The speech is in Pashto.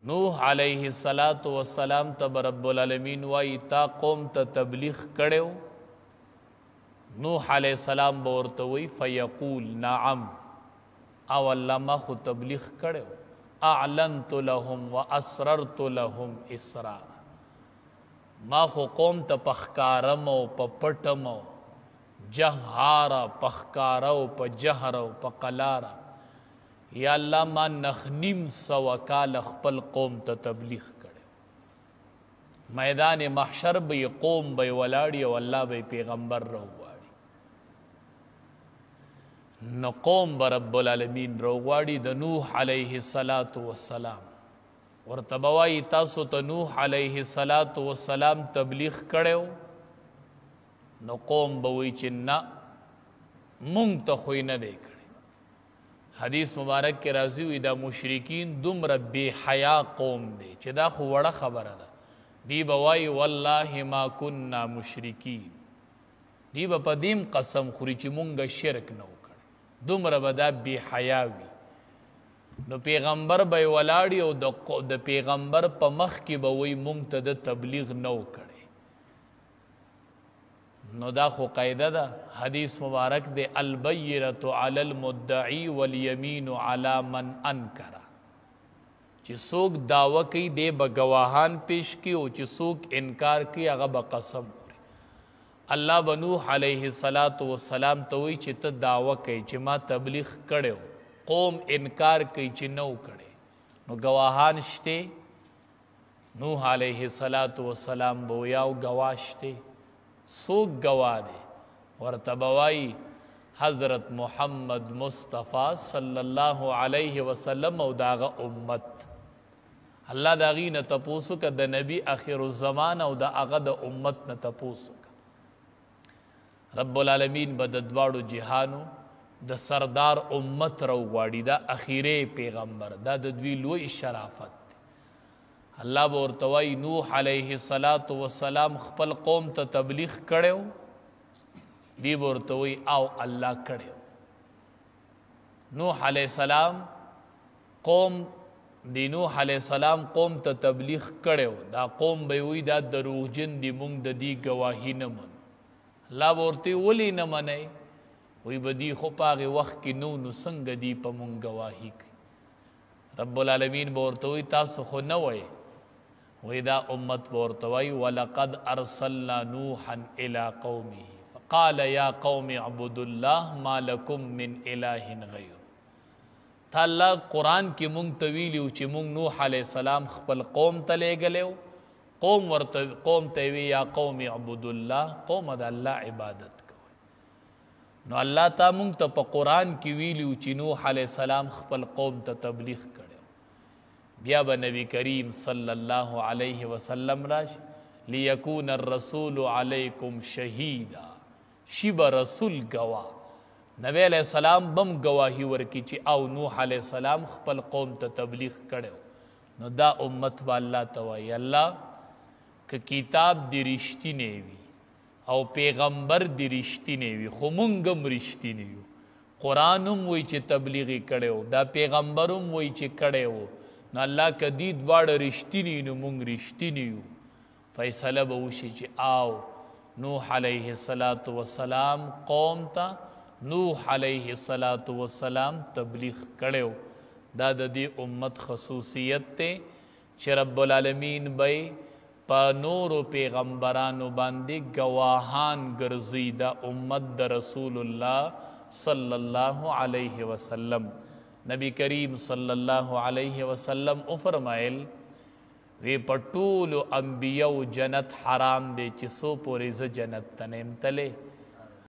نوح علیہ السلام تب رب العالمین وائی تا قوم تا تبلیغ کڑیو. نوح علیہ السلام بورتوی فیقول نعم او اللہ ما خو تبلیغ کڑیو. اعلنت لهم و اسررت لهم اسرارا ما خو قوم تا پخکارم و پا پٹم و جہارا پخکارا و پا جہرا و پا قلارا. یا اللہ ما نخنیم سوا کال خپل قوم تا تبلیغ کرے. میدان محشر بی قوم بی ولاڑی و اللہ بی پیغمبر روواڑی. نو قوم با رب العالمین روواڑی دا نوح علیہ السلام ورطبوائی تاسو تا نوح علیہ السلام تبلیغ کرے ہو. نو قوم بوئی چننا مونگ تا خوی ندے کرے. حدیث مبارک کے راضی ہوئی دا مشرکین دمر بے حیا قوم دے چی دا خو وڑا خبر دا. دی بوائی واللہ ما کننا مشرکین. دی با پا دیم قسم خوری چی مونگا شرک نو کرے. دمر بدا بے حیاوی. نو پیغمبر بای ولاڑی او دا پیغمبر پا مخ کی بوئی مونگ تا دا تبلیغ نو کرے. نو دا خو قیدہ دا حدیث مبارک دے البیرت علی المدعی والیمین علی من انکرا. چی سوک دعوی کی دے با گواہان پیش کی او چی سوک انکار کی اغا با قسم خوری. اللہ بنوح علیہ السلام توی چی تا دعوی کی چی ما تبلیغ کڑے ہو قوم انکار کی چی نو کڑے. نو گواہان شتے نوح علیہ السلام بویاو گواشتے سوک گواہ دے ورطبوائی حضرت محمد مصطفیٰ صلی اللہ علیہ وسلم او داغ امت. اللہ داغی نا تپوسو کا دا نبی آخر الزمان او دا آغا دا امت نا تپوسو کا. رب العالمین با دا دوارو جہانو دا سردار امت رو غاڑی دا اخیر پیغمبر دا دوی لوی شرافت. اللہ بورتوائی نوح علیہ السلام خپل قوم تا تبلیغ کڑے ہو. دی بورتوائی آو اللہ کڑے ہو. نوح علیہ السلام قوم دی نوح علیہ السلام قوم تا تبلیغ کڑے ہو. دا قوم بیوی دا دروغ جن دی مونگ دا دی گواہی نمن. اللہ بورتی ولی نمنے وی بدی خوپاغی وقت کی نو سنگ دی پا مونگ گواہی کی. رب العالمین بورتوی تاسو خو نوے وی دا امت بورتوی وَلَقَدْ أَرْسَلْنَا نُوحًا إِلَىٰ قَوْمِهِ فَقَالَ يَا قَوْمِ اعْبُدُوا اللَّهَ مَا لَكُمْ مِنْ إِلَٰهٍ غَيْرُ. تا اللہ قرآن کی مونگ تویلیو چی مونگ نوح علیہ السلام خپل قوم تلے گلیو. قوم تیوی یا قوم اعبدوا اللہ قوم دا اللہ عبادت کوئی. نو اللہ تا مونگ تا پا قرآن کی ویلیو چی نوح علیہ السلام خپل قوم تا تبلیغ کرے. بیا با نبی کریم صلی اللہ علیہ وسلم راش لیکون الرسول علیکم شہیدا شیب رسول گواہ. نبی علیہ السلام بم گواہی ورکی چی او نوح علیہ السلام خپل قوم تا تبلیغ کرے. نو دا امت با اللہ توائی اللہ کہ کتاب دی رشتی نیوی او پیغمبر دی رشتی نیوی خمونگم رشتی نیو. قرآنم وی چی تبلیغی کرے ہو دا پیغمبرم وی چی کرے ہو. نو اللہ کا دید وار رشتی نیو مونگ رشتی نیو. فیصلہ بوشی چی آو نوح علیہ السلام قوم تا نوح علیہ السلام تبلیغ کرے ہو. دا دی امت خصوصیت تے چی رب العالمین بے پا نور و پیغمبرانو باندے گواہان گرزی دا امت دا رسول اللہ صلی اللہ علیہ وسلم. نبی کریم صلی اللہ علیہ وسلم فرمائل وی پا طول انبیاء جنت حرام دے چی سو پوری ز جنت تنیم تلے.